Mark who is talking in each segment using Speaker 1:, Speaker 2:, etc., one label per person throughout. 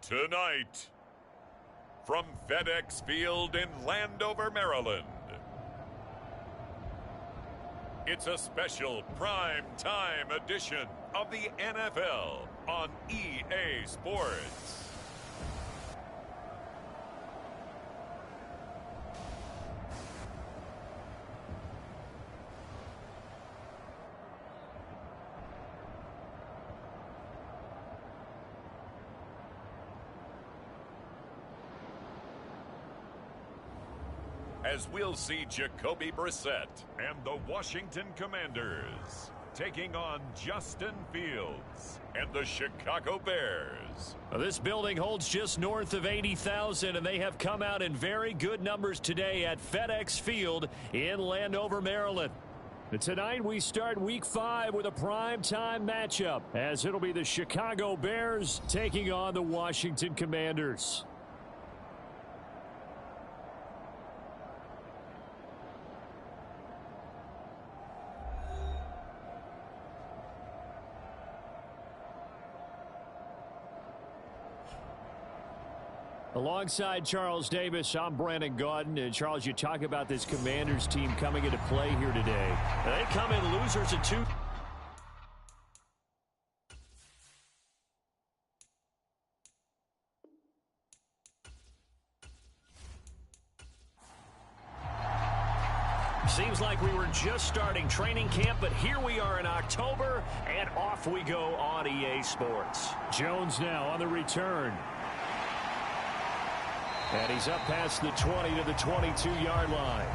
Speaker 1: Tonight, from FedEx Field in Landover, Maryland, it's a special prime time edition of the NFL on EA Sports. As we'll see Jacoby Brissett and the Washington Commanders taking on Justin Fields and the Chicago Bears.
Speaker 2: This building holds just north of 80,000, and they have come out in very good numbers today at FedEx Field in Landover, Maryland. Tonight we start Week 5 with a primetime matchup, as it'll be the Chicago Bears taking on the Washington Commanders. Alongside Charles Davis, I'm Brandon Gaudin. And Charles, you talk about this Commanders team coming into play here today. They come in losers of 2. Seems like we were just starting training camp, but here we are in October, and off we go on EA Sports. Jones now on the return. And he's up past the 20 to the 22-yard line.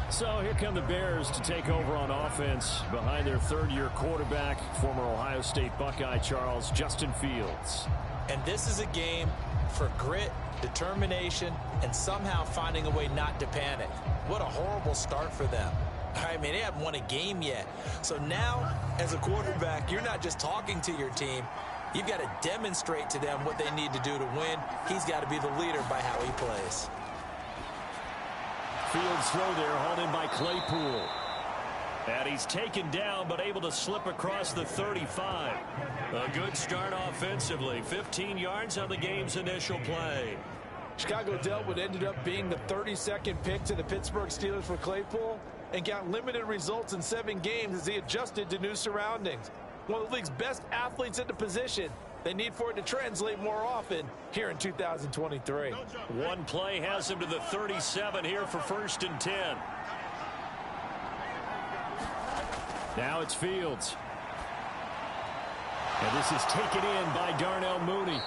Speaker 2: So here come the Bears to take over on offense behind their third-year quarterback, former Ohio State Buckeye Charles, Justin Fields.
Speaker 3: And this is a game for grit, determination, and somehow finding a way not to panic. What a horrible start for them. I mean, they haven't won a game yet. So now, as a quarterback, you're not just talking to your team. You've got to demonstrate to them what they need to do to win. He's got to be the leader by how he plays.
Speaker 2: Fields throw there, hauled in by Claypool. And he's taken down, but able to slip across the 35. A good start offensively. 15 yards on the game's initial play.
Speaker 4: Chicago dealt what ended up being the 32nd pick to the Pittsburgh Steelers for Claypool, and got limited results in 7 games as he adjusted to new surroundings. One of the league's best athletes at the position. They need for it to translate more often here in 2023.
Speaker 2: One play has him to the 37 here for 1st and 10. Now it's Fields. And this is taken in by Darnell Mooney.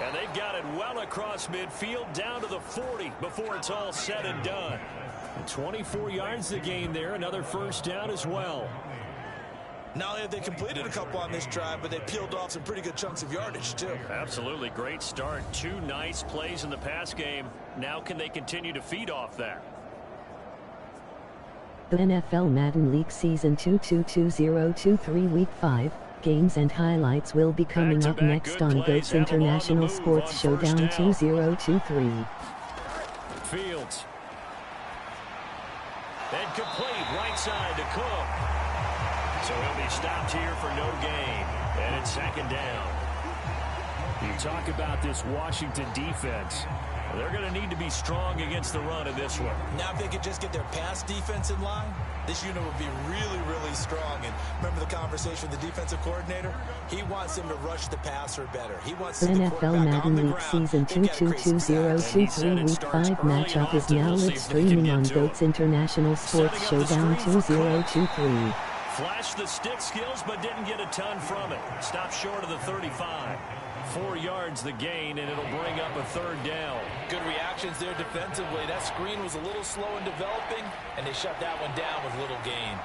Speaker 2: And they've got it well across midfield down to the 40 before it's all said and done. 24 yards the game there. Another first down as well.
Speaker 3: Not only have they completed a couple on this drive, but they peeled off some pretty good chunks of yardage, too.
Speaker 2: Absolutely. Great start. 2 nice plays in the pass game. Now can they continue to feed off that?
Speaker 5: The NFL Madden League Season 222023 Week 5 games and highlights will be coming up next on GOAT's International Sports Showdown 2023.
Speaker 2: Fields. And complete right side to Cook. So he'll be stopped here for no gain. And it's 2nd down. You talk about this Washington defense. They're going to need to be strong against the run in this one.
Speaker 3: Now if they could just get their pass defense in line, this unit would be really, really strong. And remember the conversation with the defensive coordinator? He wants them to rush the passer better. He wants
Speaker 5: the
Speaker 3: the
Speaker 5: NFL Madden League Season 222023 Week 5 matchup is now live streaming on GOAT's International Sports Showdown 2023.
Speaker 2: Flashed the stick skills, but didn't get a ton from it. Stopped short of the 35. 4 yards the gain, and it'll bring up a 3rd down.
Speaker 4: Good reactions there defensively. That screen was a little slow in developing, and they shut that one down with little gain.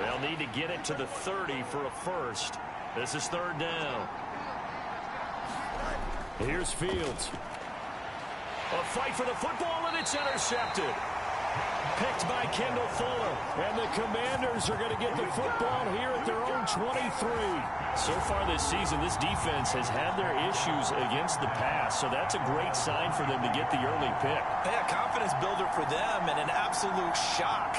Speaker 2: They'll need to get it to the 30 for a first. This is 3rd down. Here's Fields. A fight for the football, and it's intercepted. Picked by Kendall Fuller. And the Commanders are going to get the football here at their own 23. So far this season, this defense has had their issues against the pass. So that's a great sign for them to get the early pick.
Speaker 3: Yeah, confidence builder for them and an absolute shock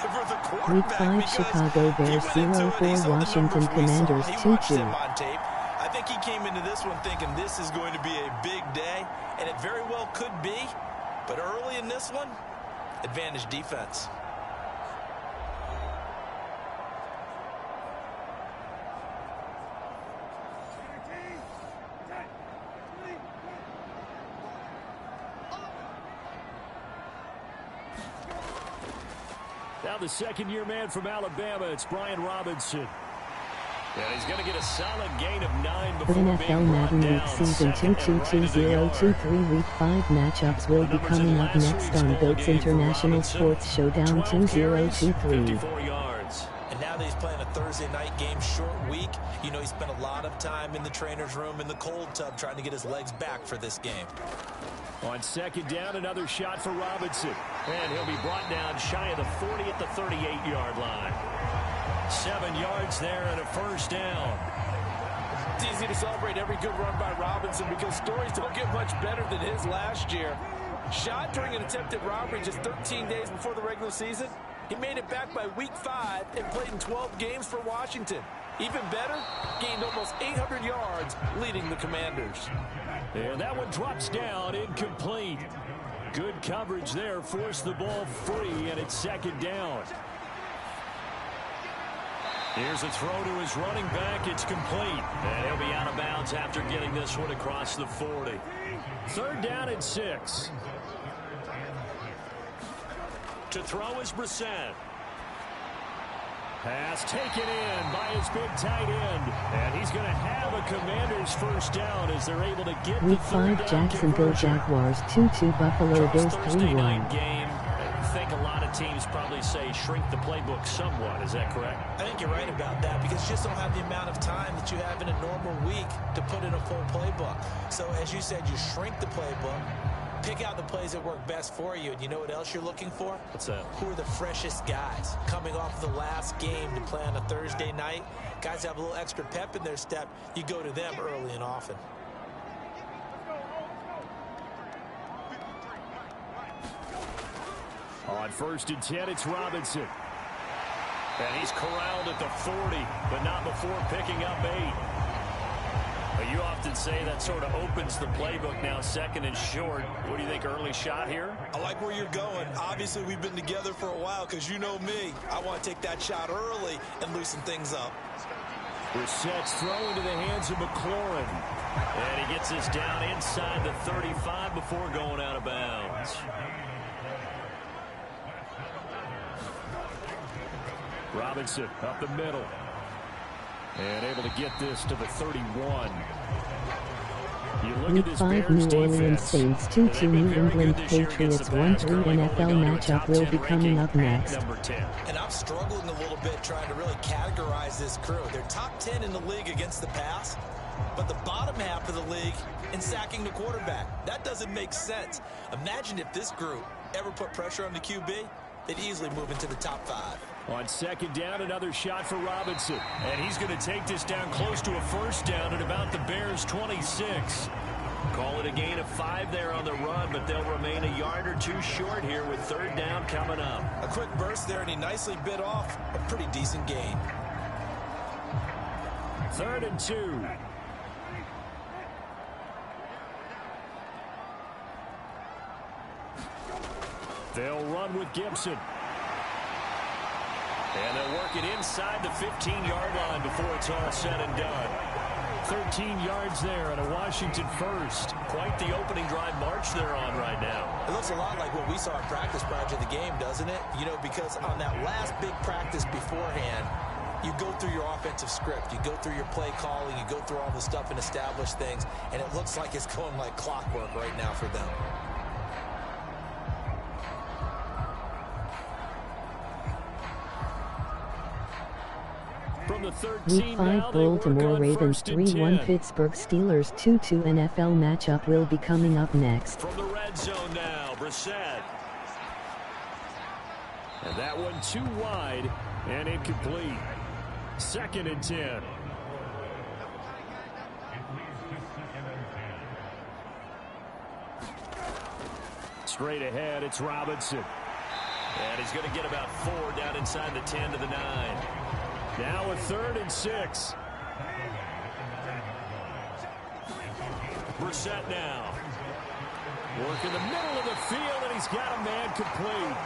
Speaker 3: for the
Speaker 5: Week
Speaker 3: quarterback.
Speaker 5: 5 Chicago Bears 0-4 Washington Commanders 2-2.
Speaker 3: I think he came into this one thinking this is going to be a big day, and it very well could be. But early in this one, advantage defense.
Speaker 2: Now the second-year man from Alabama, it's Brian Robinson. And he's going to get a solid gain of 9 before
Speaker 5: NFL Madden League Season 222023 Week 5 matchups will be coming up next on GOAT's International Sports Showdown 2023.
Speaker 3: And now that he's playing a Thursday night game, short week, you know he spent a lot of time in the trainer's room in the cold tub trying to get his legs back for this game.
Speaker 2: On second down, another shot for Robinson. And he'll be brought down shy of the 40 at the 38-yard line. 7 yards there and a first down.
Speaker 4: It's easy to celebrate every good run by Robinson because stories don't get much better than his last year. Shot during an attempted robbery just 13 days before the regular season. He made it back by week 5 and played in 12 games for Washington. Even better, gained almost 800 yards leading the Commanders.
Speaker 2: And that one drops down, incomplete. Good coverage there, forced the ball free, and it's second down. Here's a throw to his running back. It's complete. And he'll be out of bounds after getting this one across the 40. Third down and 6. To throw is Brissett. Pass taken in by his big tight end. And he's going to have a Commanders first down as they're able to get
Speaker 5: Week
Speaker 2: the third
Speaker 5: 5
Speaker 2: down
Speaker 5: Jacksonville
Speaker 2: conversion.
Speaker 5: Jaguars 2-2 Buffalo Bills
Speaker 2: Thursday night
Speaker 5: 3-1.
Speaker 2: game. I think a lot of teams probably say shrink the playbook somewhat. Is that correct?
Speaker 3: I think you're right about that because you just don't have the amount of time that you have in a normal week to put in a full playbook. So as you said, you shrink the playbook, pick out the plays that work best for you. And you know what else you're looking for?
Speaker 2: What's that?
Speaker 3: Who are the freshest guys coming off the last game to play on a Thursday night? Guys have a little extra pep in their step. You go to them early and often.
Speaker 2: On first and 10, it's Robinson. And he's corralled at the 40, but not before picking up 8. But you often say that sort of opens the playbook now, second and short. What do you think, early shot here?
Speaker 3: I like where you're going. Obviously, we've been together for a while because you know me. I want to take that shot early and loosen things up.
Speaker 2: Brissett's throw into the hands of McLaurin. And he gets us down inside the 35 before going out of bounds. Robinson up the middle. And able to get this to the 31. You look
Speaker 5: Week
Speaker 2: at this
Speaker 5: 5
Speaker 2: Bears
Speaker 5: New Orleans
Speaker 2: defense.
Speaker 5: Saints
Speaker 2: They've
Speaker 5: 2-2
Speaker 2: been
Speaker 5: New
Speaker 2: very
Speaker 5: England
Speaker 2: good this year against
Speaker 5: Patriots
Speaker 2: the pass,
Speaker 5: 1-3
Speaker 2: currently
Speaker 5: NFL
Speaker 2: holding onto a
Speaker 5: matchup
Speaker 2: top
Speaker 5: will
Speaker 2: 10
Speaker 5: be coming up
Speaker 2: ranking at
Speaker 5: next.
Speaker 2: number 10.
Speaker 3: And I'm struggling a little bit trying to really categorize this crew. They're top 10 in the league against the pass, but the bottom half of the league in sacking the quarterback. That doesn't make sense. Imagine if this group ever put pressure on the QB, they'd easily move into the top 5.
Speaker 2: On second down, another shot for Robinson. And he's going to take this down close to a first down at about the Bears' 26. Call it a gain of 5 there on the run, but they'll remain a yard or two short here with third down coming up.
Speaker 3: A quick burst there, and he nicely bit off a pretty decent gain.
Speaker 2: 3rd and 2. They'll run with Gibson. And they'll work it inside the 15-yard line before it's all said and done. 13 yards there and a Washington first. Quite the opening drive march they're on right now.
Speaker 3: It looks a lot like what we saw in practice prior to the game, doesn't it? You know, because on that last big practice beforehand, you go through your offensive script. You go through your play calling. You go through all the stuff and establish things. And it looks like it's going like clockwork right now for them.
Speaker 2: From the 13
Speaker 5: Week
Speaker 2: now,
Speaker 5: 5
Speaker 2: they work
Speaker 5: Baltimore
Speaker 2: on
Speaker 5: Ravens
Speaker 2: 1st and
Speaker 5: 3-1
Speaker 2: 10.
Speaker 5: Pittsburgh Steelers 2-2 NFL matchup will be coming up next.
Speaker 2: From the red zone now, Brissett. And that one too wide and incomplete. 2nd and 10. Straight ahead, it's Robinson.
Speaker 6: And he's going to get about 4 down inside the 10 to the 9.
Speaker 2: Now a 3rd and 6. Brissett now. Work in the middle of the field, and he's got a man complete.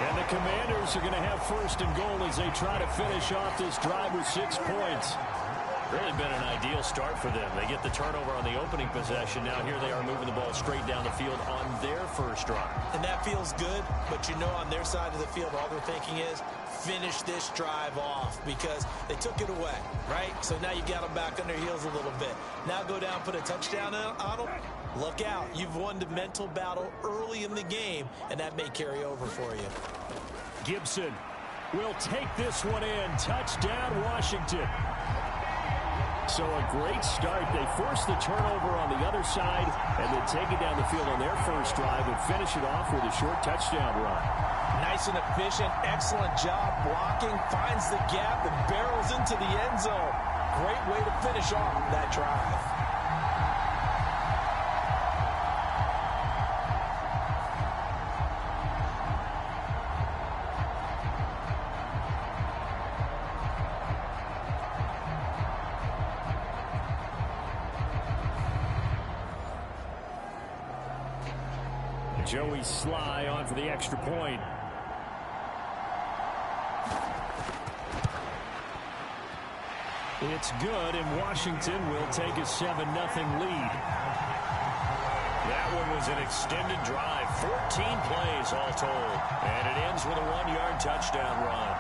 Speaker 2: And the Commanders are going to have 1st and goal as they try to finish off this drive with 6 points.
Speaker 6: Really been an ideal start for them. They get the turnover on the opening possession. Now here they are moving the ball straight down the field on their first drive.
Speaker 3: And that feels good, but you know on their side of the field, all they're thinking is finish this drive off because they took it away, right? So now you got them back on their heels a little bit. Now go down, put a touchdown on them. Look out. You've won the mental battle early in the game, and that may carry over for you.
Speaker 2: Gibson will take this one in. Touchdown, Washington. So a great start. They force the turnover on the other side and then take it down the field on their first drive and finish it off with a short touchdown run.
Speaker 4: Nice and efficient. Excellent job blocking. Finds the gap and barrels into the end zone. Great way to finish off that drive.
Speaker 2: Joey Sly on for the extra point. It's good, and Washington will take a 7-0 lead.
Speaker 6: That one was an extended drive. 14 plays all told. And it ends with a 1-yard touchdown run.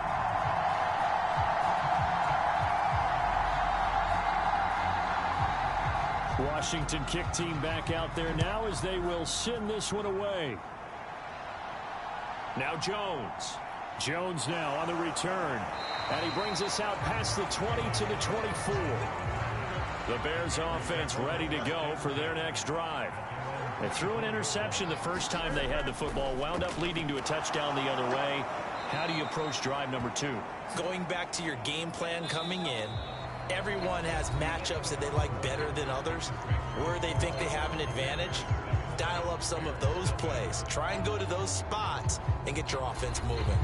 Speaker 2: Washington kick team back out there now as they will send this one away. Now Jones. Jones now on the return. And he brings us out past the 20 to the 24.
Speaker 6: The Bears offense ready to go for their next drive.
Speaker 2: They threw an interception the first time they had the football. Wound up leading to a touchdown the other way. How do you approach drive number 2?
Speaker 3: Going back to your game plan coming in, everyone has matchups that they like better than others. Where they think they have an advantage, dial up some of those plays. Try and go to those spots and get your offense moving.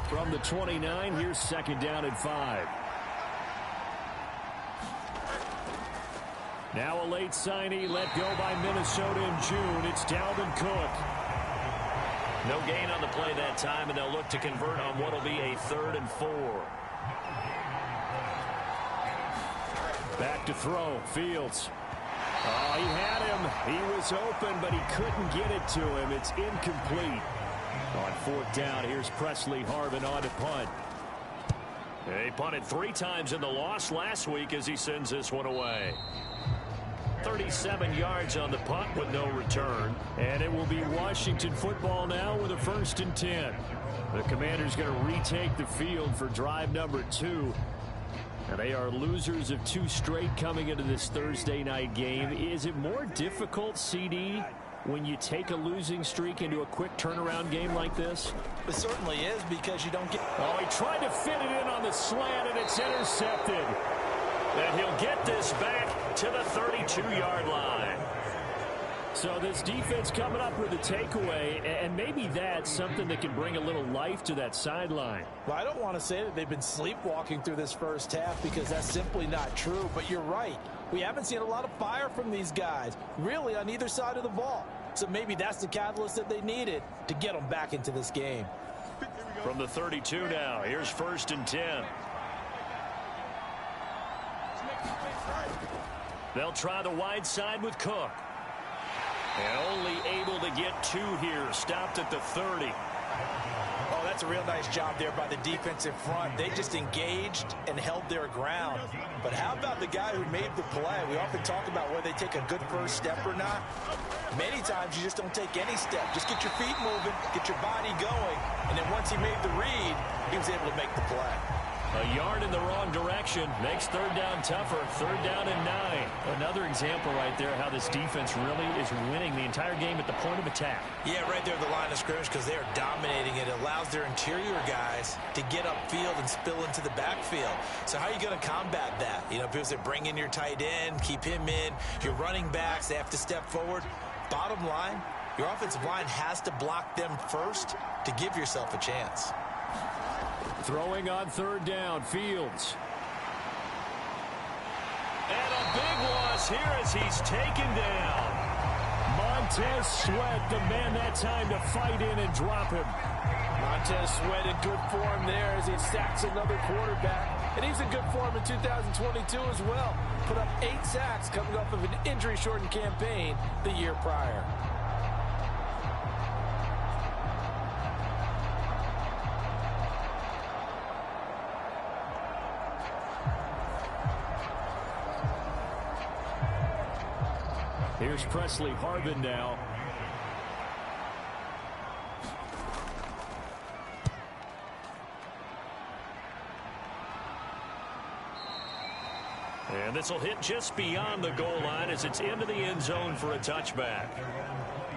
Speaker 2: From the 29, here's 2nd down and 5. Now a late signee let go by Minnesota in June. It's Dalvin Cook.
Speaker 6: No gain on the play that time, and they'll look to convert on what will be a 3rd and 4.
Speaker 2: Back to throw. Fields. Oh, he had him. He was open, but he couldn't get it to him. It's incomplete. On 4th down, here's Presley Harvin on to punt.
Speaker 6: He punted 3 times in the loss last week as he sends this one away. 37 yards on the punt with no return.
Speaker 2: And it will be Washington football now with a 1st and 10. The Commanders going to retake the field for drive number 2. And they are losers of 2 straight coming into this Thursday night game. Is it more difficult, CD, when you take a losing streak into a quick turnaround game like this?
Speaker 3: It certainly is because you don't get...
Speaker 2: Oh, he tried to fit it in on the slant, and it's intercepted.
Speaker 6: And he'll get this back to the 32-yard line.
Speaker 2: So this defense coming up with a takeaway, and maybe that's something that can bring a little life to that sideline.
Speaker 4: Well, I don't want to say that they've been sleepwalking through this first half because that's simply not true, but you're right. We haven't seen a lot of fire from these guys, really on either side of the ball. So maybe that's the catalyst that they needed to get them back into this game.
Speaker 6: From the 32 now, here's 1st and 10.
Speaker 2: They'll try the wide side with Cook.
Speaker 6: And only able to get 2 here. Stopped at the 30.
Speaker 3: Oh, that's a real nice job there by the defensive front. They just engaged and held their ground. But how about the guy who made the play? We often talk about whether they take a good first step or not. Many times you just don't take any step. Just get your feet moving, get your body going. And then once he made the read, he was able to make the play.
Speaker 2: A yard in the wrong direction makes third down tougher. Third down and 9. Another example right there how this defense really is winning the entire game at the point of attack.
Speaker 3: Yeah, right there at the line of scrimmage because they are dominating it. It allows their interior guys to get upfield and spill into the backfield. So how are you going to combat that? You know, people say bring in your tight end, keep him in. Your running backs, they have to step forward. Bottom line, your offensive line has to block them first to give yourself a chance.
Speaker 2: Throwing on third down, Fields. And a big loss here as he's taken down. Montez Sweat, the man that time to fight in and drop him.
Speaker 4: Montez Sweat in good form there as he sacks another quarterback. And he's in good form in 2022 as well. Put up 8 sacks coming off of an injury-shortened campaign the year prior.
Speaker 2: Here's Presley Harvin now. And this will hit just beyond the goal line as it's into the end zone for a touchback.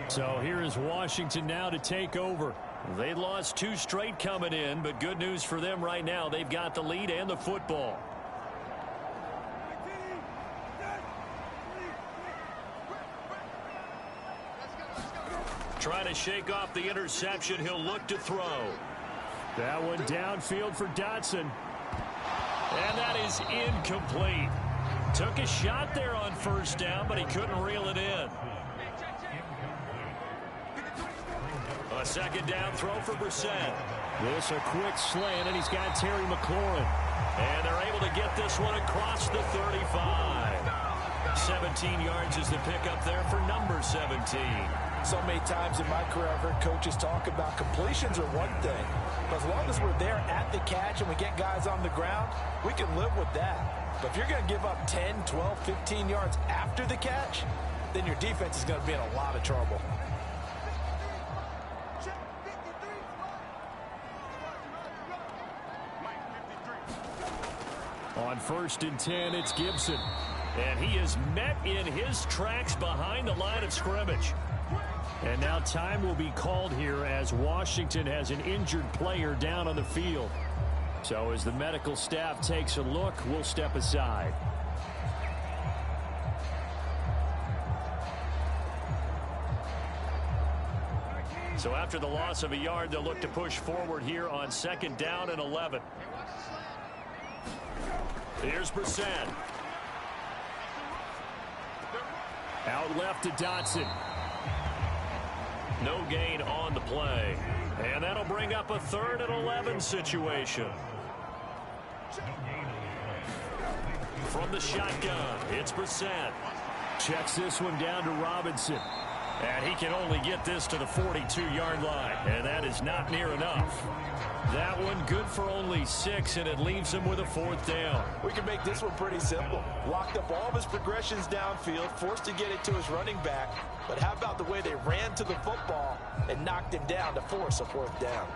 Speaker 2: So here is Washington now to take over. They lost 2 straight coming in, but good news for them right now. They've got the lead and the football. Trying to shake off the interception. He'll look to throw. That one downfield for Dotson. And that is incomplete. Took a shot there on first down, but he couldn't reel it in. A second down throw for Brissett. This a quick slant, and he's got Terry McLaurin. And they're able to get this one across the 35. 17 yards is the pickup there for number 17.
Speaker 4: So many times in my career I've heard coaches talk about completions are one thing. But as long as we're there at the catch and we get guys on the ground, we can live with that. But if you're going to give up 10, 12, 15 yards after the catch, then your defense is going to be in a lot of trouble.
Speaker 2: On 1st and 10, it's Gibson. And he is met in his tracks behind the line of scrimmage. And now time will be called here as Washington has an injured player down on the field. So as the medical staff takes a look, we'll step aside. So after the loss of a yard, they'll look to push forward here on 2nd down and 11. Here's Brissett. Out left to Dotson. No gain on the play. And that'll bring up a 3rd and 11 situation. From the shotgun, it's Brissett. Checks this one down to Robinson. And he can only get this to the 42-yard line. And that is not near enough. That one good for only 6, and it leaves him with a 4th down.
Speaker 4: We can make this one pretty simple. Locked up all of his progressions downfield, forced to get it to his running back. But how about the way they ran to the football and knocked him down to force a 4th down?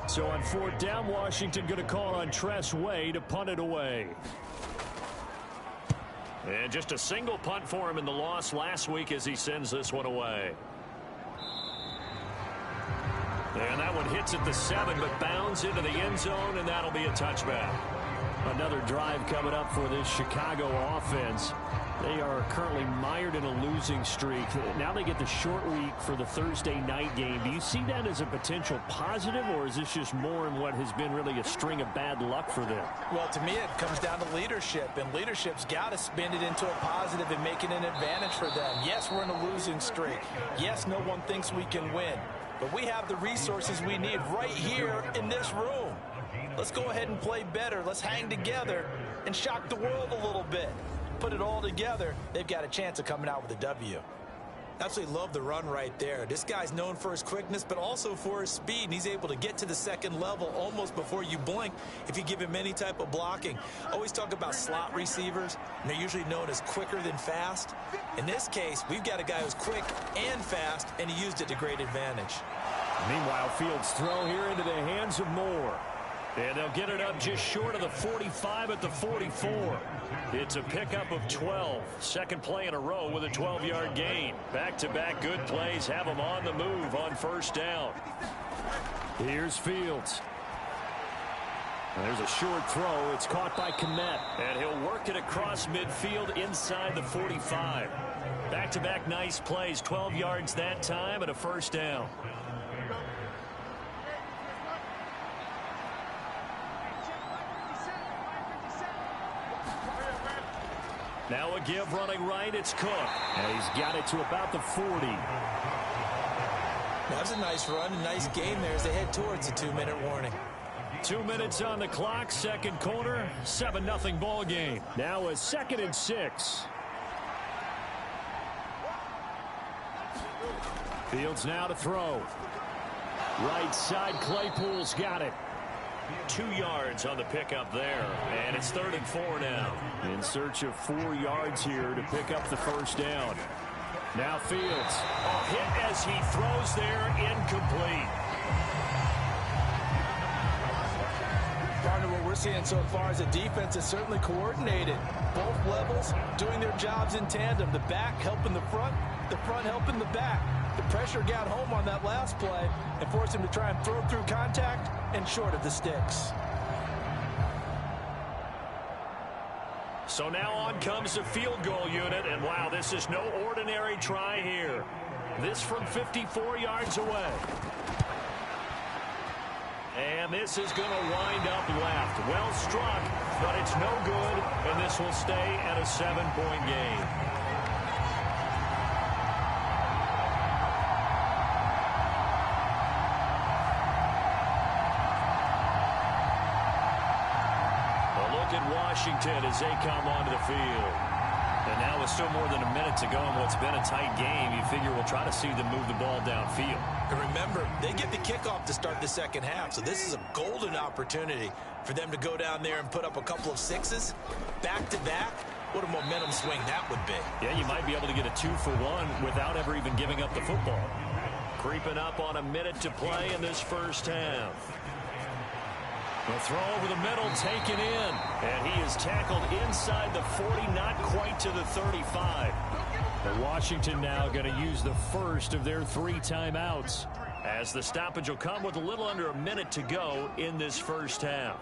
Speaker 2: So on 4th down, Washington going to call on Tress Way to punt it away. And just a single punt for him in the loss last week as he sends this one away. And that one hits at the 7, but bounds into the end zone, and that'll be a touchback. Another drive coming up for this Chicago offense. They are currently mired in a losing streak. Now they get the short week for the Thursday night game. Do you see that as a potential positive, or is this just more in what has been really a string of bad luck for them?
Speaker 4: Well, to me, it comes down to leadership, and leadership's got to spin it into a positive and make it an advantage for them. Yes, we're in a losing streak. Yes, no one thinks we can win. But we have the resources we need right here in this room. Let's go ahead and play better. Let's hang together and shock the world a little bit. Put it all together, they've got a chance of coming out with a W.
Speaker 3: Absolutely love the run right there. This guy's known for his quickness, but also for his speed, and he's able to get to the second level almost before you blink if you give him any type of blocking. Always talk about slot receivers, and they're usually known as quicker than fast. In this case, we've got a guy who's quick and fast, and he used it to great advantage.
Speaker 2: Meanwhile, Fields' throw here into the hands of Moore. And they'll get it up just short of the 45 at the 44. It's a pickup of 12. Second play in a row with a 12-yard gain. Back-to-back good plays have them on the move on first down. Here's Fields. There's a short throw. It's caught by Kmet. And he'll work it across midfield inside the 45. Back-to-back nice plays. 12 yards that time and a first down. Now a give running right. It's Cook. And he's got it to about the 40.
Speaker 3: That was a nice run, a nice game there as they head towards the 2-minute warning.
Speaker 2: 2 minutes on the clock, second quarter, 7-0 ball game. Now a 2nd and 6. Fields now to throw. Right side, Claypool's got it. 2 yards on the pickup there, and it's 3rd and 4 now. In search of 4 yards here to pick up the first down. Now Fields. A hit as he throws there, incomplete.
Speaker 4: Partner, what we're seeing so far is the defense is certainly coordinated. Both levels doing their jobs in tandem. The back helping the front helping the back. The pressure got home on that last play and forced him to try and throw through contact and short of the sticks.
Speaker 2: So now on comes the field goal unit, and wow, this is no ordinary try here. This from 54 yards away. And this is going to wind up left. Well struck, but it's no good, and this will stay at a 7-point game. Washington as they come onto the field. And now with still more than a minute to go in what's been a tight game, you figure we'll try to see them move the ball downfield.
Speaker 3: And remember, they get the kickoff to start the second half, so this is a golden opportunity for them to go down there and put up a couple of sixes back-to-back. What a momentum swing that would be.
Speaker 2: Yeah, you might be able to get a 2-for-1 without ever even giving up the football. Creeping up on a minute to play in this first half. The throw over the middle, taken in. And he is tackled inside the 40, not quite to the 35. But Washington now going to use the first of their 3 timeouts, as the stoppage will come with a little under a minute to go in this first half.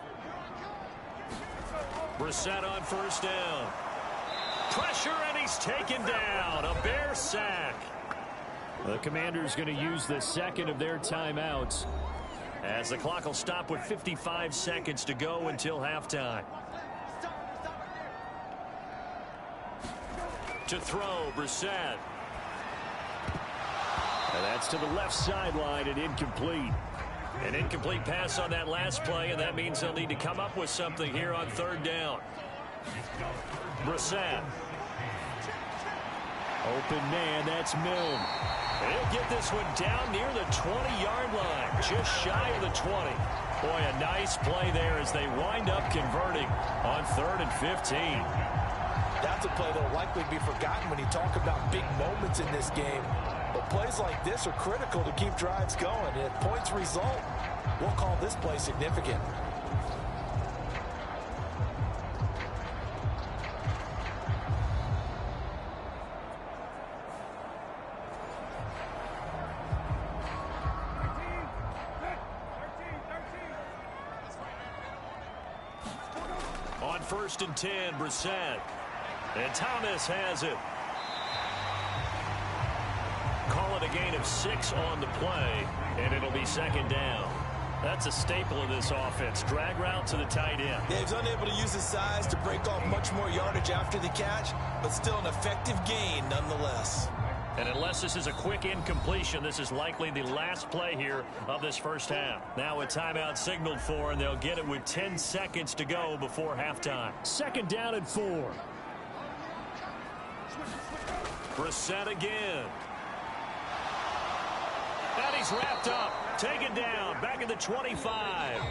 Speaker 2: Brissett on first down. Pressure, and he's taken down. A Bear sack. The Commanders going to use the second of their timeouts, as the clock will stop with 55 seconds to go until halftime. To throw, Brissett. And that's to the left sideline and incomplete. An incomplete pass on that last play, and that means they'll need to come up with something here on 3rd down. Brissett. Open man, that's Milne. And he'll get this one down near the 20-yard line, just shy of the 20. Boy, a nice play there as they wind up converting on 3rd and 15.
Speaker 4: That's a play that will likely be forgotten when you talk about big moments in this game. But plays like this are critical to keep drives going. And if points result, we'll call this play significant.
Speaker 2: On 1st and 10, Brissett. And Thomas has it. Call it a gain of 6 on the play, and it'll be 2nd down. That's a staple of this offense. Drag route to the tight end.
Speaker 3: Yeah, he's unable to use his size to break off much more yardage after the catch, but still an effective gain nonetheless.
Speaker 2: And unless this is a quick incompletion, this is likely the last play here of this first half. Now a timeout signaled for, and they'll get it with 10 seconds to go before halftime. 2nd down and 4. Brissett again. he's wrapped up. Taken down. Back at the 25.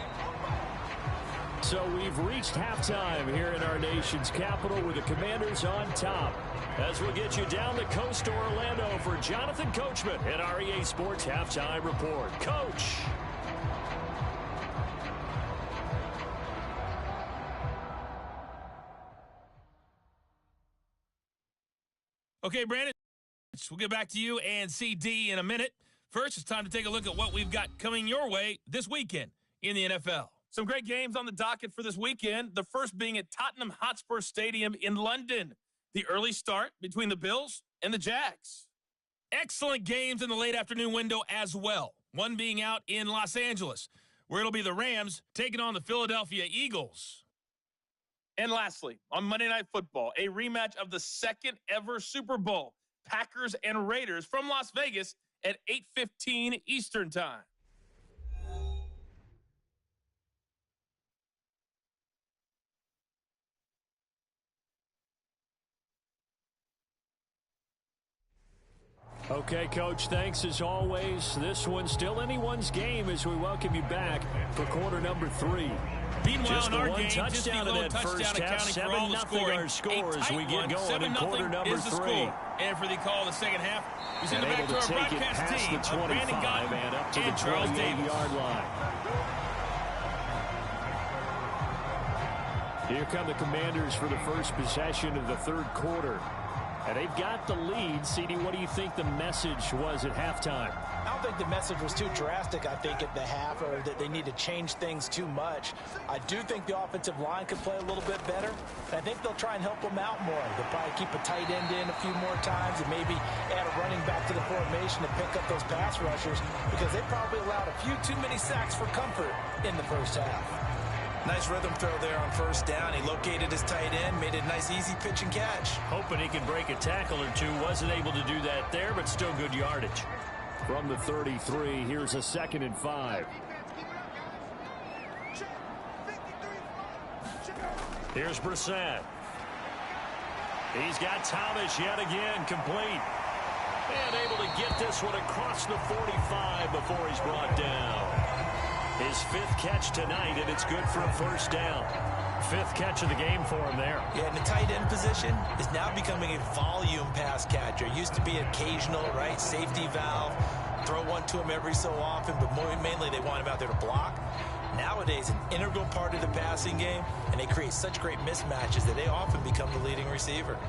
Speaker 2: So we've reached halftime here in our nation's capital with the Commanders on top. As we'll get you down the coast to Orlando for Jonathan Coachman at our EA Sports Halftime Report. Coach.
Speaker 7: Okay, Brandon, we'll get back to you and CD in a minute. First, it's time to take a look at what we've got coming your way this weekend in the NFL. Some great games on the docket for this weekend, the first being at Tottenham Hotspur Stadium in London. The early start between the Bills and the Jags. Excellent games in the late afternoon window as well, one being out in Los Angeles, where it'll be the Rams taking on the Philadelphia Eagles. And lastly, on Monday Night Football, a rematch of the second ever Super Bowl, Packers and Raiders from Las Vegas at 8:15 Eastern Time.
Speaker 2: Okay, Coach, thanks as always. This one's still anyone's game as we welcome you back for quarter number 3.
Speaker 7: Meanwhile,
Speaker 2: just
Speaker 7: in our
Speaker 2: one
Speaker 7: game,
Speaker 2: touchdown in that first half, 7-0 our score as we get going in quarter number 3.
Speaker 7: And for the call of the second half, we send
Speaker 2: and
Speaker 7: it back to our broadcast team
Speaker 2: the 25 and up to the 28-yard line. Here come the Commanders for the first possession of the third quarter. And they've got the lead. CD, what do you think the message was at halftime?
Speaker 3: I don't think the message was too drastic, I think, at the half, or that they need to change things too much. I do think the offensive line could play a little bit better. And I think they'll try and help them out more. They'll probably keep a tight end in a few more times and maybe add a running back to the formation to pick up those pass rushers, because they probably allowed a few too many sacks for comfort in the first half.
Speaker 4: Nice rhythm throw there on first down. He located his tight end, made a nice easy pitch and catch.
Speaker 2: Hoping he could break a tackle or two. Wasn't able to do that there, but still good yardage. From the 33, here's a 2nd and 5. Here's Brissett. He's got Thomas yet again, complete. And able to get this one across the 45 before he's brought down. His 5th catch tonight, and it's good for a first down. 5th catch of the game for him there.
Speaker 3: Yeah, and the tight end position is now becoming a volume pass catcher. Used to be occasional, right? Safety valve. Throw one to him every so often, but mainly they want him out there to block. Nowadays, an integral part of the passing game, and they create such great mismatches that they often become the leading receiver.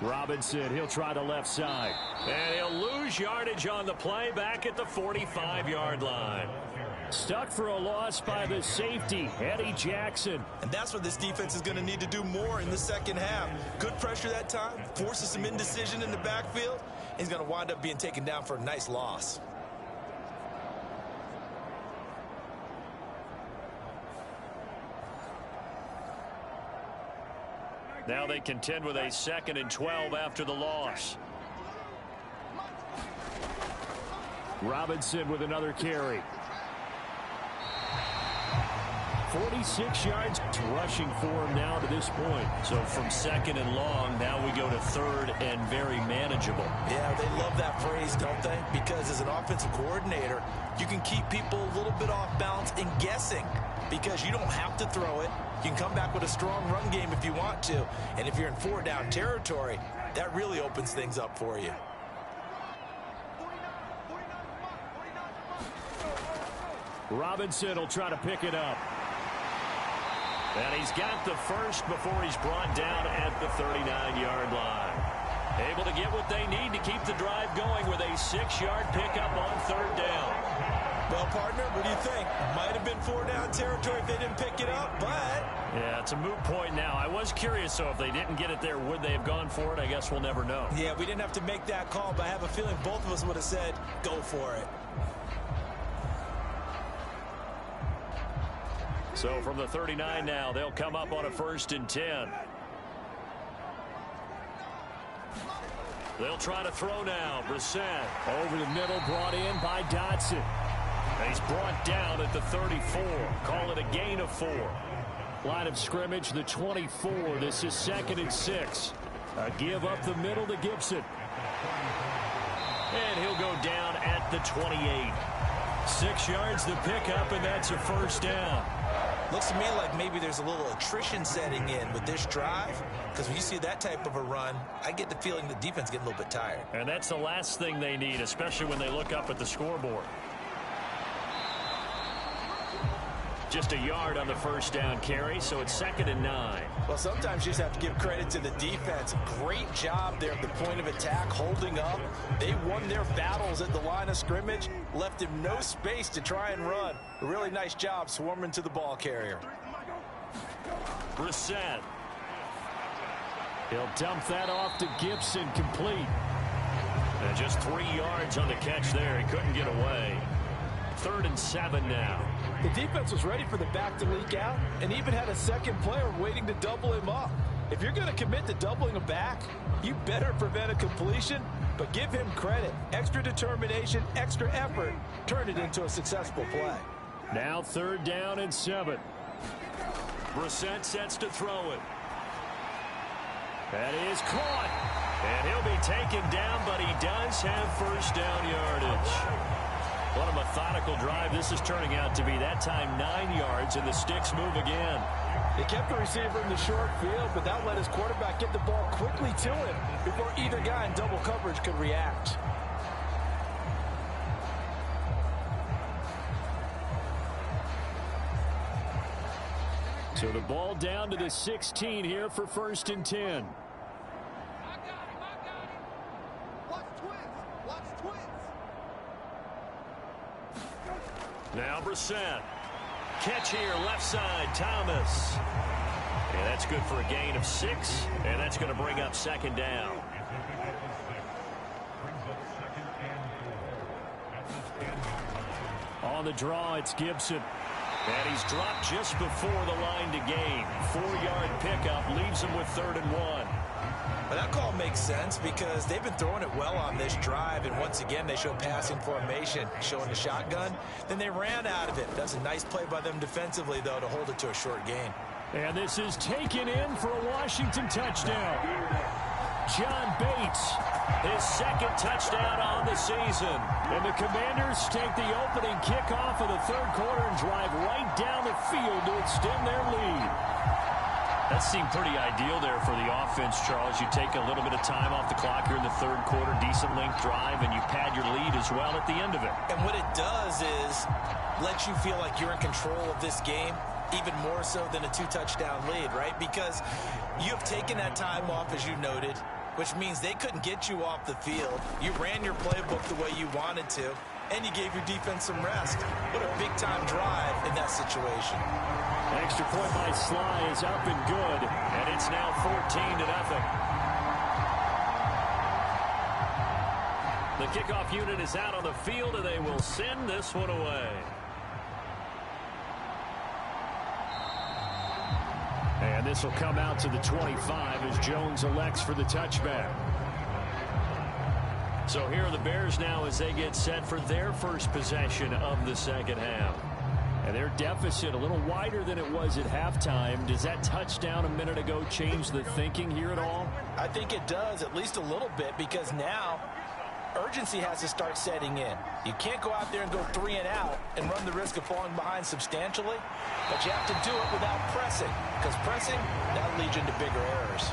Speaker 2: Robinson, he'll try the left side. And he'll lose yardage on the play back at the 45-yard line. Stuck for a loss by the safety, Eddie Jackson.
Speaker 4: And that's what this defense is going to need to do more in the second half. Good pressure that time, forces some indecision in the backfield. He's going to wind up being taken down for a nice loss.
Speaker 2: Now they contend with a 2nd and 12 after the loss. Robinson with another carry. 46 yards rushing for him now to this point. So from 2nd and long, now we go to 3rd and very manageable.
Speaker 3: Yeah, they love that phrase, don't they? Because as an offensive coordinator, you can keep people a little bit off balance and guessing, because you don't have to throw it. You can come back with a strong run game if you want to. And if you're in 4-down territory, that really opens things up for you.
Speaker 2: Robinson will try to pick it up. And he's got the first before he's brought down at the 39-yard line. Able to get what they need to keep the drive going with a 6-yard pickup on 3rd down.
Speaker 4: Well, partner, what do you think? Might have been 4-down territory if they didn't pick it up, but...
Speaker 2: Yeah, it's a moot point now. I was curious, so if they didn't get it there, would they have gone for it? I guess we'll never know.
Speaker 3: Yeah, we didn't have to make that call, but I have a feeling both of us would have said, go for it.
Speaker 2: So from the 39 now, they'll come up on a 1st and 10. They'll try to throw now. Brissett over the middle, brought in by Dotson. He's brought down at the 34. Call it a gain of 4. Line of scrimmage, the 24. This is 2nd and 6. A give up the middle to Gibson. And he'll go down at the 28. 6 yards the pickup, and that's a first down.
Speaker 3: Looks to me like maybe there's a little attrition setting in with this drive, because when you see that type of a run, I get the feeling the defense getting a little bit tired.
Speaker 2: And that's the last thing they need, especially when they look up at the scoreboard. Just a yard on the first down carry, so it's 2nd and 9.
Speaker 3: Well, sometimes you just have to give credit to the defense. Great job there at the point of attack, holding up. They won their battles at the line of scrimmage, left him no space to try and run. A really nice job swarming to the ball carrier.
Speaker 2: Brissett. He'll dump that off to Gibson, complete. And just 3 yards on the catch there. He couldn't get away. 3rd and 7 now.
Speaker 4: The defense was ready for the back to leak out and even had a second player waiting to double him up. If you're going to commit to doubling a back, you better prevent a completion, but give him credit. Extra determination, extra effort, turn it into a successful play.
Speaker 2: Now 3rd down and 7. Brissett sets to throw it. That is caught. And he'll be taken down, but he does have first down yardage. What a methodical drive this is turning out to be. That time 9 yards, and the sticks move again.
Speaker 4: They kept the receiver in the short field, but that let his quarterback get the ball quickly to him before either guy in double coverage could react.
Speaker 2: So the ball down to the 16 here for 1st and 10. Now Brissett. Catch here, left side, Thomas. And that's good for a gain of 6, and that's going to bring up 2nd down. On the draw, it's Gibson. And he's dropped just before the line to gain. 4-yard pickup leaves him with 3rd and 1.
Speaker 3: But that call makes sense because they've been throwing it well on this drive, and once again they show passing formation, showing the shotgun. Then they ran out of it. That's a nice play by them defensively, though, to hold it to a short gain.
Speaker 2: And this is taken in for a Washington touchdown. John Bates, his 2nd touchdown on the season. And the Commanders take the opening kickoff of the 3rd quarter and drive right down the field to extend their lead. That seemed pretty ideal there for the offense, Charles. You take a little bit of time off the clock here in the 3rd quarter, decent length drive, and you pad your lead as well at the end of it.
Speaker 3: And what it does is let you feel like you're in control of this game, even more so than a 2-touchdown lead, right? Because you have taken that time off, as you noted, which means they couldn't get you off the field. You ran your playbook the way you wanted to, and you gave your defense some rest. What a big-time drive in that situation.
Speaker 2: Extra point by Sly is up and good, and it's now 14-0. The kickoff unit is out on the field, and they will send this one away. And this will come out to the 25 as Jones elects for the touchback. So here are the Bears now as they get set for their first possession of the 2nd half. And their deficit a little wider than it was at halftime. Does that touchdown a minute ago change the thinking here at all?
Speaker 4: I think it does, at least a little bit, because now urgency has to start setting in. You can't go out there and go 3 and out and run the risk of falling behind substantially, but you have to do it without pressing, because pressing, that leads into bigger errors.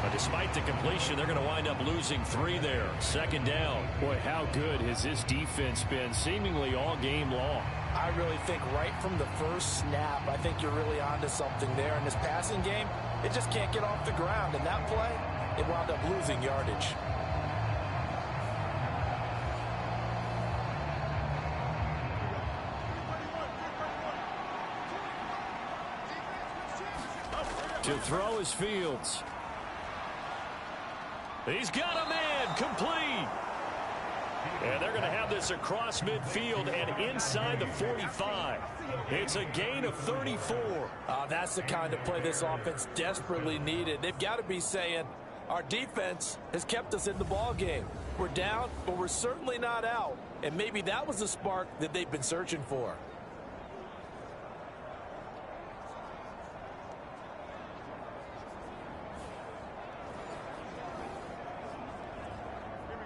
Speaker 2: But despite the completion, they're going to wind up losing 3 there. 2nd down. Boy, how good has this defense been seemingly all game long?
Speaker 4: I really think right from the first snap, I think you're really onto something there. In this passing game, it just can't get off the ground. And that play, it wound up losing yardage.
Speaker 2: To throw is Fields. He's got a man, complete. And they're going to have this across midfield and inside the 45. It's a gain of 34.
Speaker 4: That's the kind of play this offense desperately needed. They've got to be saying, Our defense has kept us in the ball game. We're down, but we're certainly not out. And maybe that was the spark that they've been searching for.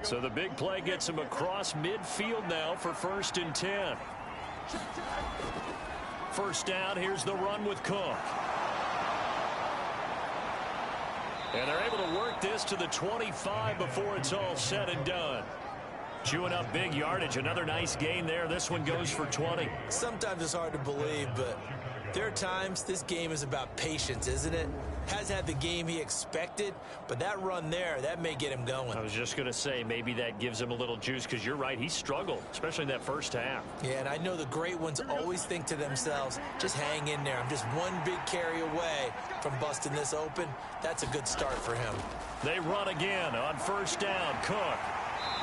Speaker 2: So the big play gets him across midfield now for 1st and 10. First down, here's the run with Cook. And they're able to work this to the 25 before it's all said and done. Chewing up big yardage. Another nice gain there. This one goes for 20.
Speaker 3: Sometimes it's hard to believe, but there are times this game is about patience, isn't it? Has had the game he expected, but that run there, that may get him going.
Speaker 2: I was just going to say, maybe that gives him a little juice, because you're right, he struggled, especially in that first half.
Speaker 3: Yeah, and I know the great ones always think to themselves, just hang in there. I'm just one big carry away from busting this open. That's a good start for him.
Speaker 2: They run again on first down. Cook.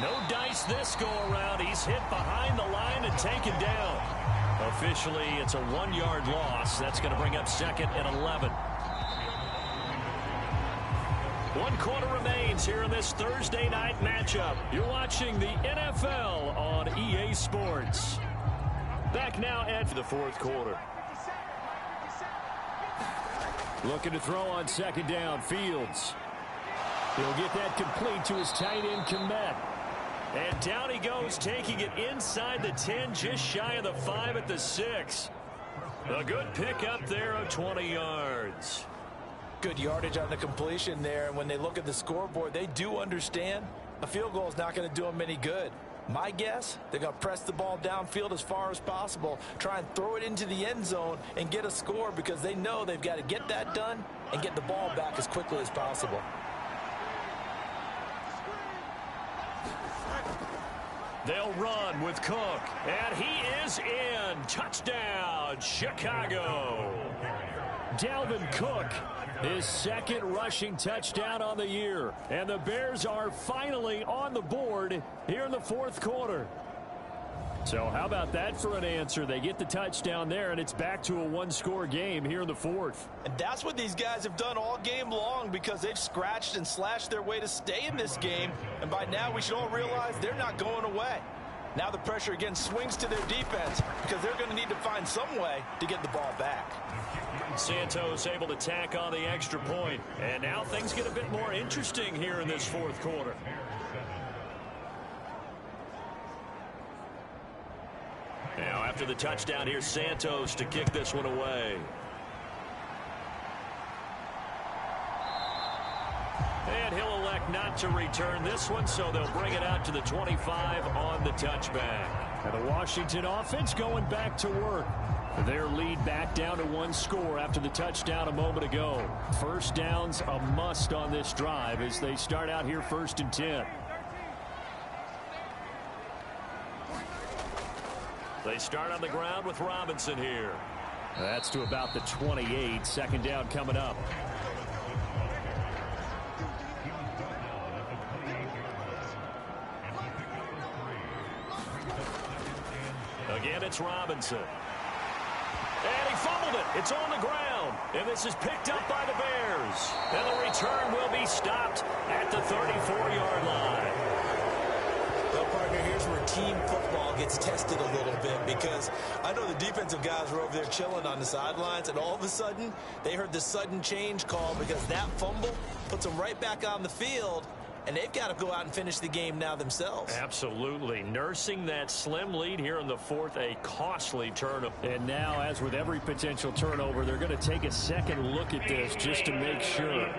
Speaker 2: No dice this go-around. He's hit behind the line and taken down. Officially, it's a 1-yard loss. That's going to bring up 2nd and 11. 1 quarter remains here in this Thursday night matchup. You're watching the NFL on EA Sports. Back now at the 4th quarter. Looking to throw on 2nd down. Fields. He'll get that complete to his tight end, Komet. And down he goes, taking it inside the 10, just shy of the 5 at the 6. A good pick up there of 20 yards.
Speaker 4: Good yardage on the completion there, and when they look at the scoreboard, they do understand a field goal is not going to do them any good. My guess, they're going to press the ball downfield as far as possible, try and throw it into the end zone and get a score, because they know they've got to get that done and get the ball back as quickly as possible.
Speaker 2: They'll run with Cook, and he is in. Touchdown, Chicago. Dalvin Cook, his 2nd rushing touchdown on the year. And the Bears are finally on the board here in the 4th quarter. So how about that for an answer? They get the touchdown there, and it's back to a 1-score game here in the 4th.
Speaker 4: And that's what these guys have done all game long, because they've scratched and slashed their way to stay in this game. And by now, we should all realize they're not going away. Now the pressure again swings to their defense, because they're going to need to find some way to get the ball back.
Speaker 2: Santos able to tack on the extra point. And now things get a bit more interesting here in this 4th quarter. Now after the touchdown, here's Santos to kick this one away. And he'll elect not to return this one, so they'll bring it out to the 25 on the touchback. And the Washington offense going back to work. Their lead back down to 1 score after the touchdown a moment ago. First down's a must on this drive as they start out here 1st and 10. They start on the ground with Robinson here. That's to about the 28. 2nd down coming up. Again, it's Robinson. And he fumbled it. It's on the ground. And this is picked up by the Bears. And the return will be stopped at the 34-yard line.
Speaker 3: Well, partner, here's where team football gets tested a little bit, because I know the defensive guys were over there chilling on the sidelines, and all of a sudden they heard the sudden change call, because that fumble puts them right back on the field, and they've got to go out and finish the game now themselves.
Speaker 2: Absolutely. Nursing that slim lead here in the 4th, a costly turnover. And now, as with every potential turnover, they're going to take a second look at this just to make sure.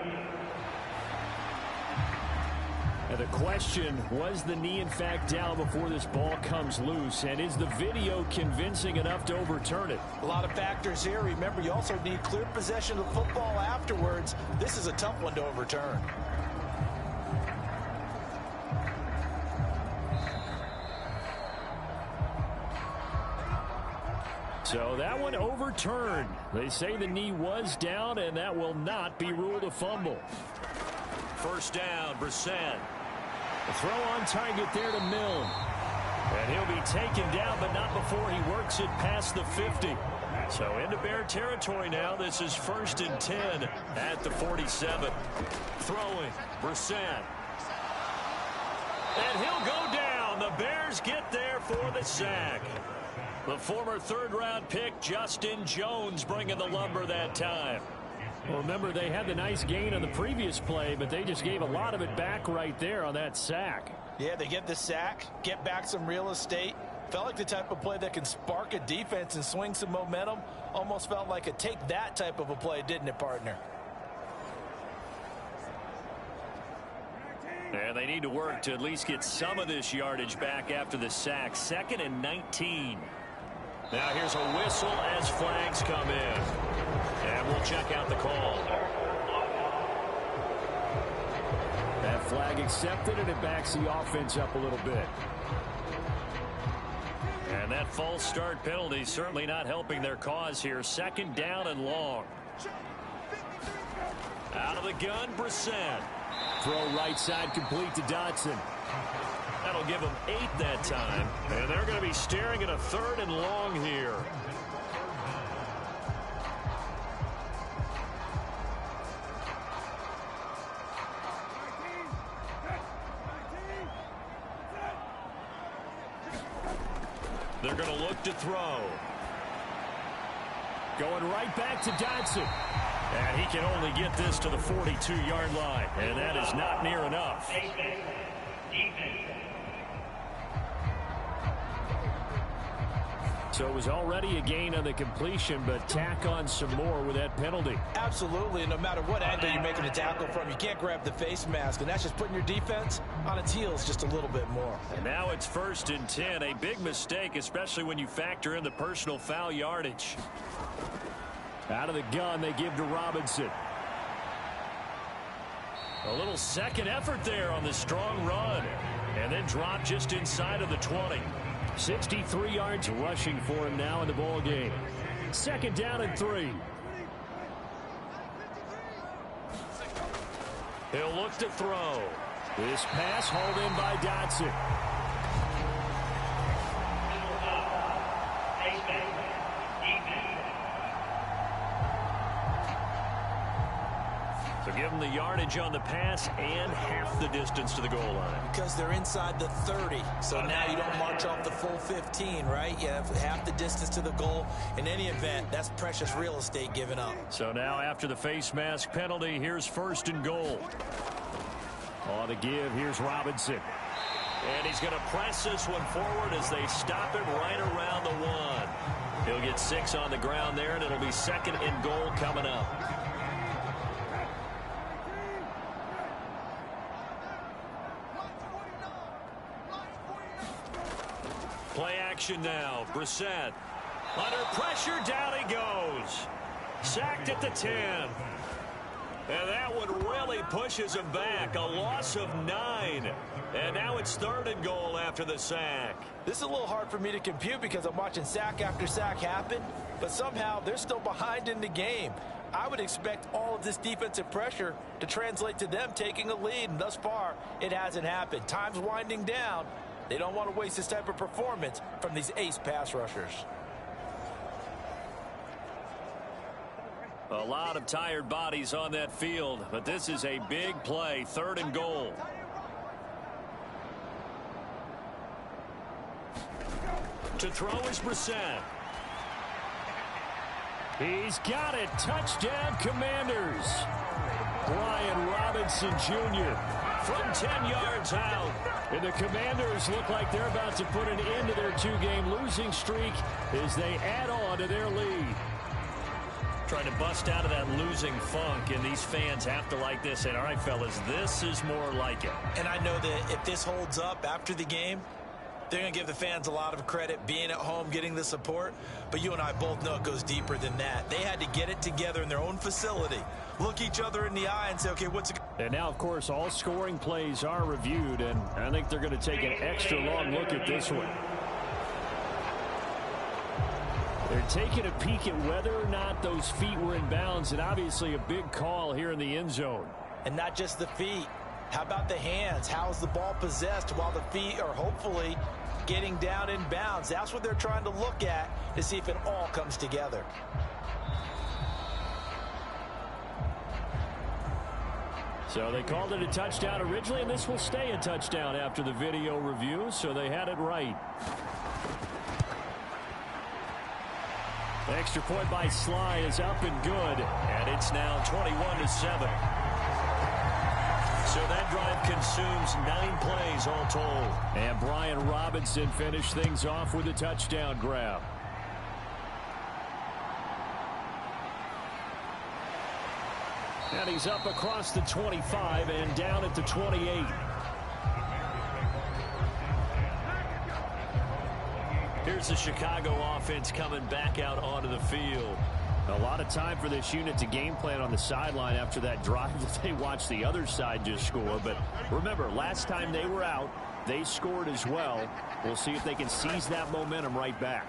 Speaker 2: And the question, was the knee in fact down before this ball comes loose? And is the video convincing enough to overturn it?
Speaker 4: A lot of factors here. Remember, you also need clear possession of football afterwards. This is a tough one to overturn.
Speaker 2: So that one overturned. They say the knee was down, and that will not be ruled a fumble. First down, Brissett. The throw on target there to Milne. And he'll be taken down, but not before he works it past the 50. So into Bear territory now. This is 1st and 10 at the 47. Throwing, Brissett. And he'll go down. The Bears get there for the sack. The former third-round pick, Justin Jones, bringing the lumber that time. Well, remember, they had the nice gain on the previous play, but they just gave a lot of it back right there on that sack.
Speaker 4: Yeah, they get the sack, get back some real estate. Felt like the type of play that can spark a defense and swing some momentum. Almost felt like a take that type of a play, didn't it, partner?
Speaker 2: And they need to work to at least get some of this yardage back after the sack. 2nd and 19. Now here's a whistle as flags come in. And we'll check out the call. That flag accepted, and it backs the offense up a little bit. And that false start penalty certainly not helping their cause here. 2nd down and long. Out of the gun, Brissett. Throw right side complete to Dotson. That'll give them 8 that time. And they're going to be staring at a 3rd and long here. They're going to look to throw. Going right back to Dotson. And he can only get this to the 42-yard line. And that is not near enough. So it was already a gain on the completion, but tack on some more with that penalty.
Speaker 4: Absolutely. No matter what angle you're making a tackle from, you can't grab the face mask, and that's just putting your defense on its heels just a little bit more.
Speaker 2: And now it's 1st and 10. A big mistake, especially when you factor in the personal foul yardage. Out of the gun, they give to Robinson. A little second effort there on the strong run. And then drop just inside of the 20. 63 yards rushing for him now in the ball game. 2nd down and 3. He'll look to throw. This pass hauled in by Dotson. So give them the yardage on the pass and half the distance to the goal line.
Speaker 3: Because they're inside the 30. So now you don't march off the full 15, right? You have half the distance to the goal. In any event, that's precious real estate given up.
Speaker 2: So now after the face mask penalty, here's 1st and goal. On the give, here's Robinson. And he's going to press this one forward as they stop him right around the 1. He'll get 6 on the ground there, and it'll be 2nd and goal coming up. Play action now. Brissett. Under pressure, down he goes. Sacked at the 10. And that one really pushes him back. A loss of 9. And now it's 3rd and goal after the sack.
Speaker 4: This is a little hard for me to compute because I'm watching sack after sack happen, but somehow they're still behind in the game. I would expect all of this defensive pressure to translate to them taking a lead, and thus far, it hasn't happened. Time's winding down. They don't want to waste this type of performance from these ace pass rushers.
Speaker 2: A lot of tired bodies on that field, but this is a big play. 3rd and goal. To throw is Brissett. He's got it. Touchdown, Commanders. Brian Robinson Jr. from 10 yards out. And the Commanders look like they're about to put an end to their 2-game losing streak as they add on to their lead. Trying to bust out of that losing funk, and these fans have to like this. And all right, fellas, this is more like it.
Speaker 3: And I know that if this holds up after the game, they're going to give the fans a lot of credit being at home, getting the support. But you and I both know it goes deeper than that. They had to get it together in their own facility, look each other in the eye and say, okay, what's it?
Speaker 2: And now, of course, all scoring plays are reviewed, and I think they're going to take an extra long look at this one. They're taking a peek at whether or not those feet were in bounds, and obviously a big call here in the end zone.
Speaker 4: And not just the feet. How about the hands? How is the ball possessed while the feet are hopefully
Speaker 3: getting down in bounds. That's what they're trying to look at to see if it all comes together.
Speaker 2: So they called it a touchdown originally, and this will stay a touchdown after the video review, so they had it right. The extra point by Sly is up and good, and it's now 21-7. So that drive consumes 9 plays all told. And Brian Robinson finished things off with a touchdown grab. And he's up across the 25 and down at the 28. Here's the Chicago offense coming back out onto the field. A lot of time for this unit to game plan on the sideline after that drive that they watched the other side just score. But remember, last time they were out, they scored as well. We'll see if they can seize that momentum right back.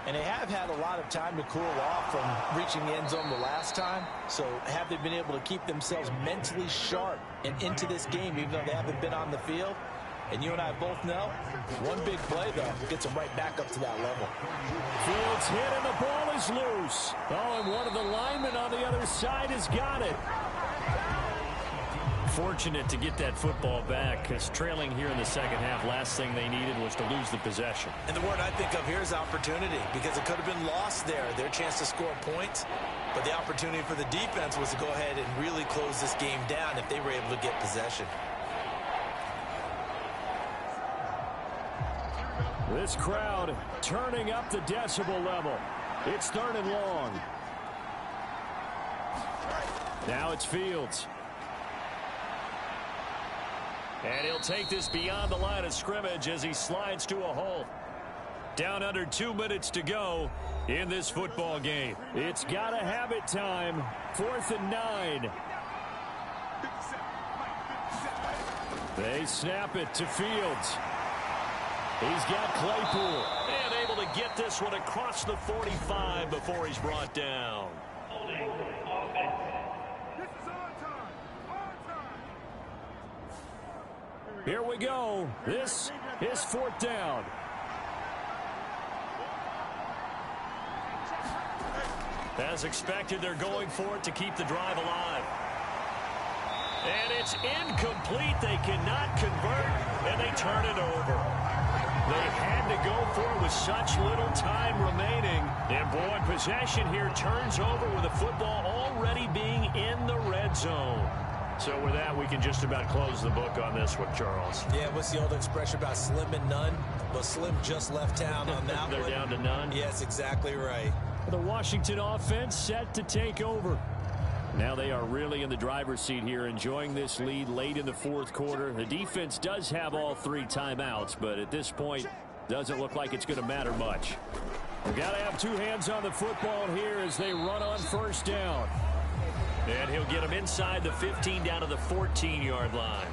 Speaker 3: And they have had a lot of time to cool off from reaching the end zone the last time. So have they been able to keep themselves mentally sharp and into this game, even though they haven't been on the field? And you and I both know, one big play, though, gets them right back up to that level.
Speaker 2: Fields hit, and the ball is loose. Oh, and one of the linemen on the other side has got it. Fortunate to get that football back, because trailing here in the second half, last thing they needed was to lose the possession.
Speaker 3: And the word I think of here is opportunity, because it could have been lost there, their chance to score points. But the opportunity for the defense was to go ahead and really close this game down if they were able to get possession.
Speaker 2: This crowd turning up the decibel level. It's 3rd and long. Now it's Fields. And he'll take this beyond the line of scrimmage as he slides to a halt. Down under 2 minutes to go in this football game. It's got to have it time. 4th and 9. They snap it to Fields. He's got Claypool. And able to get this one across the 45 before he's brought down. Here we go. This is 4th down. As expected, they're going for it to keep the drive alive. And it's incomplete. They cannot convert, and they turn it over. They had to go for it with such little time remaining. And, boy, possession here turns over with the football already being in the red zone. So with that, we can just about close the book on this one, Charles.
Speaker 3: Yeah, what's the old expression about slim and none? Well, Slim just left town on that
Speaker 2: They're
Speaker 3: one.
Speaker 2: down to none?
Speaker 3: Yes, exactly right.
Speaker 2: The Washington offense set to take over. Now they are really in the driver's seat here, enjoying this lead late in the 4th quarter. The defense does have all 3 timeouts, but at this point, doesn't look like it's going to matter much. We've got to have 2 hands on the football here as they run on 1st down. And he'll get them inside the 15 down to the 14-yard line.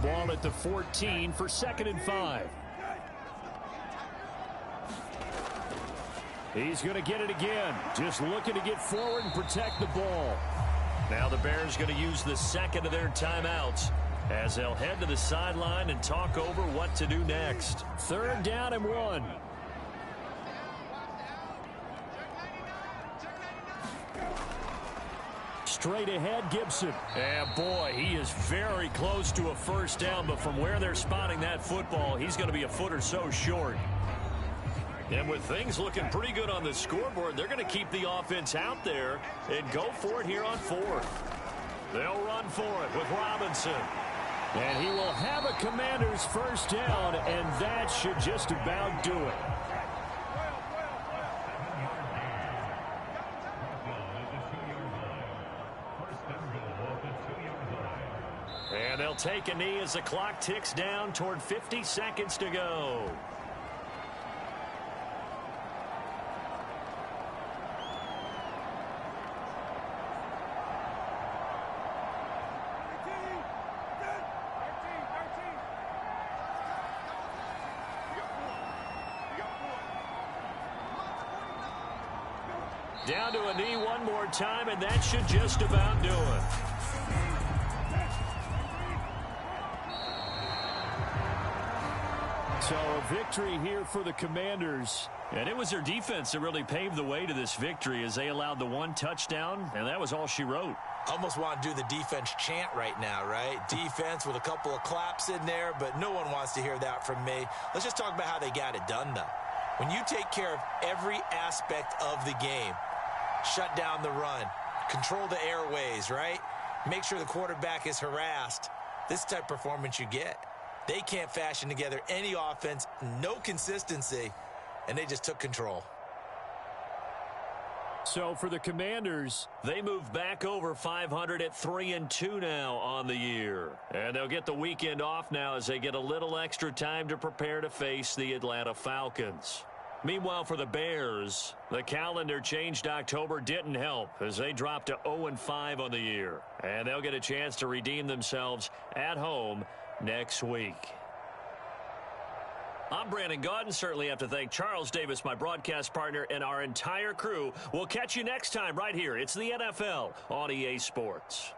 Speaker 2: Ball at the 14 for 2nd and 5. He's going to get it again. Just looking to get forward and protect the ball. Now the Bears going to use the 2nd of their timeouts as they'll head to the sideline and talk over what to do next. 3rd down and 1. Straight ahead, Gibson. And boy, he is very close to a 1st down, but from where they're spotting that football, he's going to be a foot or so short. And with things looking pretty good on the scoreboard, they're going to keep the offense out there and go for it here on 4th. They'll run for it with Robinson. And he will have a Commander's 1st down, and that should just about do it. And they'll take a knee as the clock ticks down toward 50 seconds to go. Down to a knee one more time, and that should just about do it. So a victory here for the Commanders.
Speaker 6: And it was their defense that really paved the way to this victory as they allowed the one touchdown, and that was all she wrote.
Speaker 3: Almost want to do the defense chant right now, right? Defense with a couple of claps in there, but no one wants to hear that from me. Let's just talk about how they got it done, though. When you take care of every aspect of the game, shut down the run, control the airways, right? Make sure the quarterback is harassed. This type of performance you get. They can't fashion together any offense, no consistency, and they just took control.
Speaker 2: So for the Commanders,
Speaker 6: they move back over 500 at 3-2 now on the year. And they'll get the weekend off now as they get a little extra time to prepare to face the Atlanta Falcons. Meanwhile, for the Bears, the calendar changed October didn't help as they dropped to 0-5 on the year. And they'll get a chance to redeem themselves at home next week. I'm Brandon Gaudin. Certainly have to thank Charles Davis, my broadcast partner, and our entire crew. We'll catch you next time right here. It's the NFL on EA Sports.